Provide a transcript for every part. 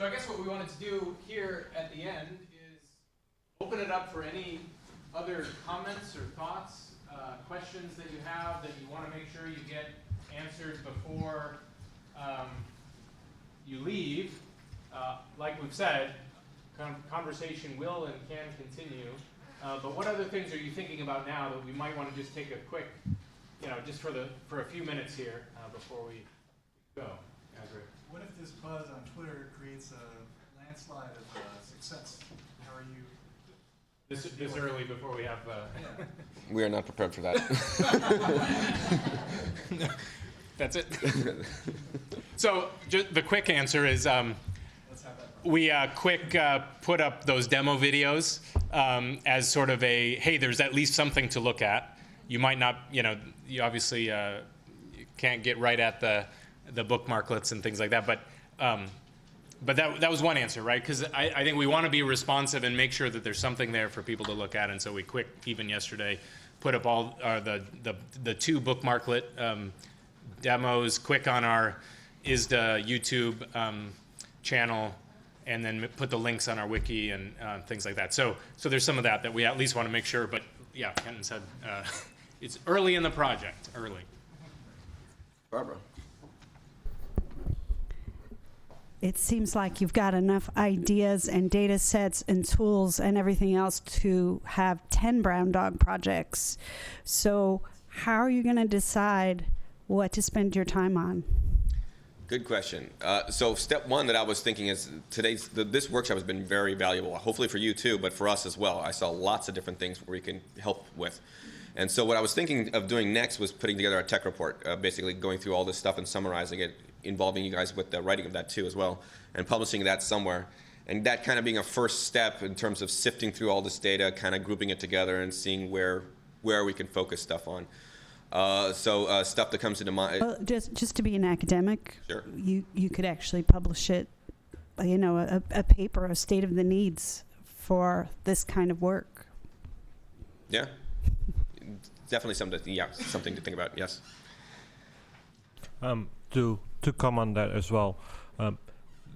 So I guess what we wanted to do here at the end is open it up for any other comments or thoughts, questions that you have that you want to make sure you get answered before you leave. Like we've said, conversation will and can continue. But what other things are you thinking about now that we might want to just take a quick, just for a few minutes here before we go? Andrew. What if this buzz on Twitter creates a landslide of success? How are you? This early before we have. Yeah. We are not prepared for that. That's it. So the quick answer is Let's have that. we quick put up those demo videos as sort of a, hey, there's at least something to look at. You might not, you obviously you can't get right at the bookmarklets and things like that, but that was one answer, right? Because I think we want to be responsive and make sure that there's something there for people to look at, and so we quick, even yesterday, put up all the two bookmarklet demos quick on our ISDA YouTube channel, and then put the links on our wiki and things like that. So there's some of that we at least want to make sure, but yeah, Kenton said it's early in the project, early. Barbara. It seems like you've got enough ideas and data sets and tools and everything else to have 10 brown dog projects. So how are you going to decide what to spend your time on? Good question. So step one that I was thinking is this workshop has been very valuable, hopefully for you too, but for us as well. I saw lots of different things where we can help with. And so what I was thinking of doing next was putting together a tech report, basically going through all this stuff and summarizing it, involving you guys with the writing of that too as well, and publishing that somewhere. And that kind of being a first step in terms of sifting through all this data, kind of grouping it together and seeing where we can focus stuff on. So stuff that comes into mind. Well, just to be an academic, Sure. you could actually publish it, a paper, a state of the needs for this kind of work. Yeah. Definitely something to think about, yes. To come on that as well,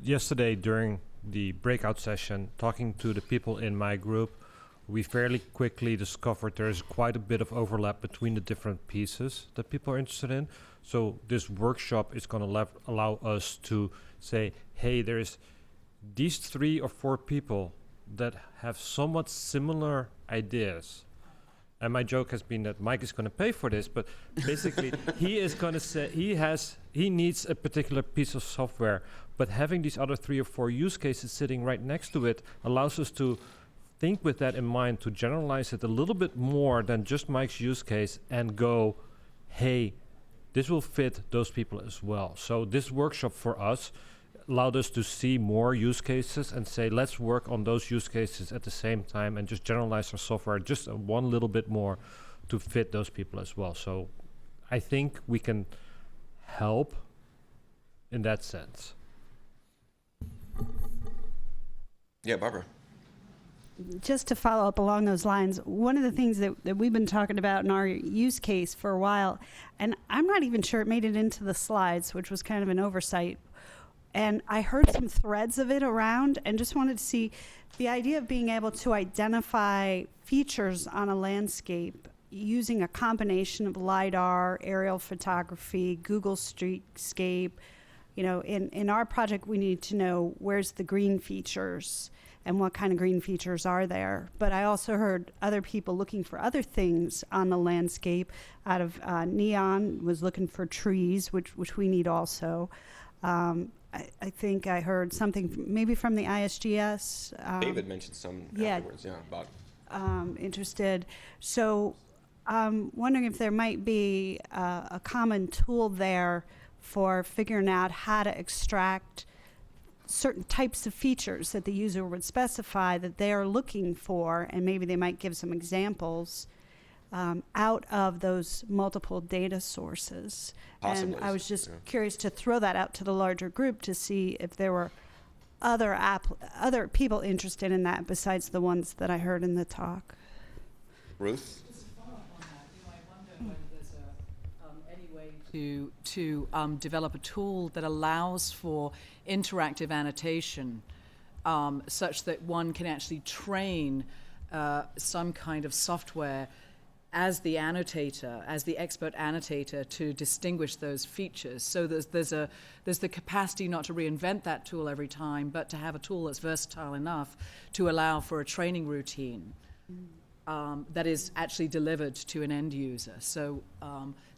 yesterday during the breakout session, talking to the people in my group, we fairly quickly discovered there's quite a bit of overlap between the different pieces that people are interested in. So this workshop is going to allow us to say, hey, there's these 3 or 4 people that have somewhat similar ideas. And my joke has been that Mike is going to pay for this, but basically he is going to say he needs a particular piece of software, but having these other 3 or 4 use cases sitting right next to it allows us to think with that in mind, to generalize it a little bit more than just Mike's use case and go, hey, this will fit those people as well. So this workshop for us allowed us to see more use cases and say, let's work on those use cases at the same time and just generalize our software just one little bit more to fit those people as well. So I think we can help in that sense. Yeah, Barbara. Just to follow up along those lines, one of the things that we've been talking about in our use case for a while, and I'm not even sure it made it into the slides, which was kind of an oversight, and I heard some threads of it around and just wanted to see the idea of being able to identify features on a landscape using a combination of LiDAR, aerial photography, Google Streetscape. In our project, we need to know where's the green features and what kind of green features are there. But I also heard other people looking for other things on the landscape. Out of Neon was looking for trees, which we need also. I think I heard something maybe from the ISGS. David mentioned some afterwards, about. Interested. So I'm wondering if there might be a common tool there for figuring out how to extract certain types of features that the user would specify that they are looking for, and maybe they might give some examples out of those multiple data sources. Possibly. And I was just curious to throw that out to the larger group to see if there were other people interested in that besides the ones that I heard in the talk. Ruth? Just to follow up on that, I wonder whether there's any way to develop a tool that allows for interactive annotation, such that one can actually train some kind of software as the annotator, as the expert annotator, to distinguish those features. So there's the capacity not to reinvent that tool every time, but to have a tool that's versatile enough to allow for a training routine that is actually delivered to an end user. So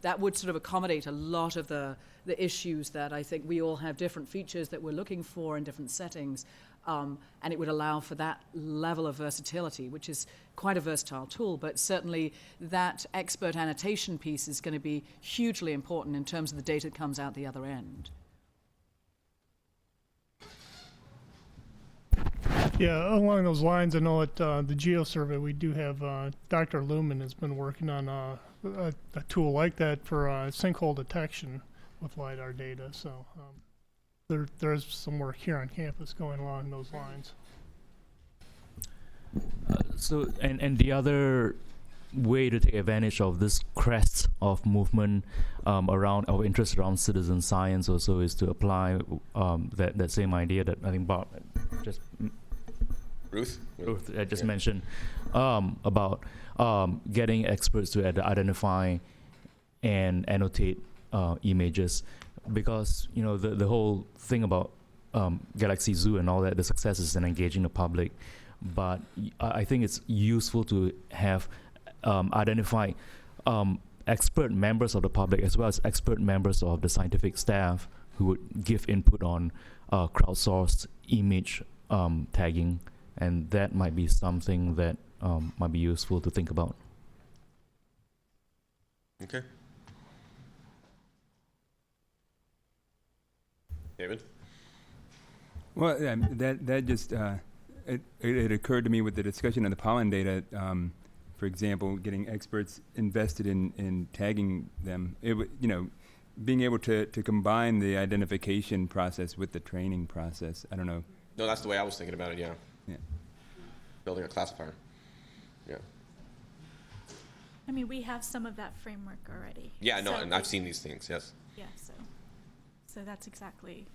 that would sort of accommodate a lot of the issues that I think we all have different features that we're looking for in different settings. And it would allow for that level of versatility, which is quite a versatile tool, but certainly that expert annotation piece is going to be hugely important in terms of the data that comes out the other end. Yeah, along those lines, I know at the GeoSurvey we do have Dr. Lumen has been working on a tool like that for sinkhole detection with LiDAR data. So there's some work here on campus going along those lines. So the other way to take advantage of this crest of movement around our interest around citizen science also is to apply that same idea that I think Bob just Ruth just mentioned about getting experts to identify and annotate images, because the whole thing about Galaxy Zoo and all that, the success is in engaging the public, but I think it's useful to have identify expert members of the public as well as expert members of the scientific staff who would give input on crowdsourced image tagging, and that might be something that might be useful to think about. Okay. David? Well, that just it occurred to me with the discussion of the pollen data. For example, getting experts invested in tagging them. Being able to combine the identification process with the training process. I don't know. No, that's the way I was thinking about it. Yeah. Yeah. Building a classifier. Yeah. I mean, we have some of that framework already. Yeah. No, So and I've seen these things. Yes. Yeah, so that's exactly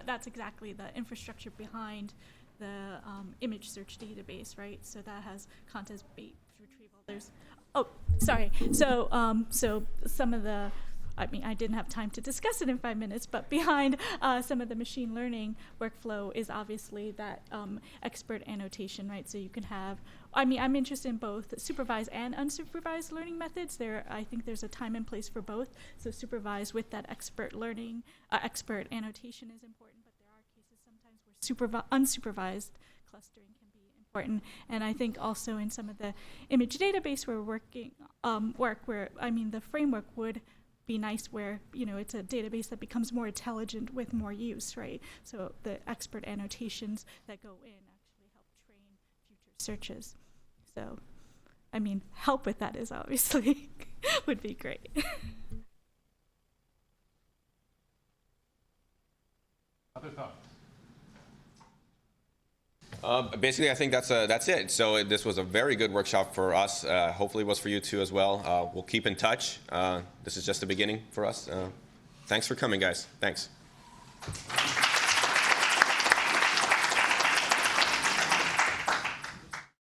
that's exactly the infrastructure behind the image search database, right? So that has context-based retrieval. So some of the, I mean, I didn't have time to discuss it in 5 minutes, but behind some of the machine learning workflow is obviously that expert annotation, right? So you can have, I mean, I'm interested in both supervised and unsupervised learning methods. I think there's a time and place for both. So supervised with that expert learning, expert annotation is important, but there are cases sometimes where unsupervised clustering can be important. And I think also in some of the image database we're working, the framework would be nice where, it's a database that becomes more intelligent with more use, right? So the expert annotations that go in actually help train future searches. So, I mean, help with that is obviously would be great. Other thoughts? Basically, I think that's it. So this was a very good workshop for us. Hopefully it was for you too as well. We'll keep in touch. This is just the beginning for us. Thanks for coming, guys. Thanks.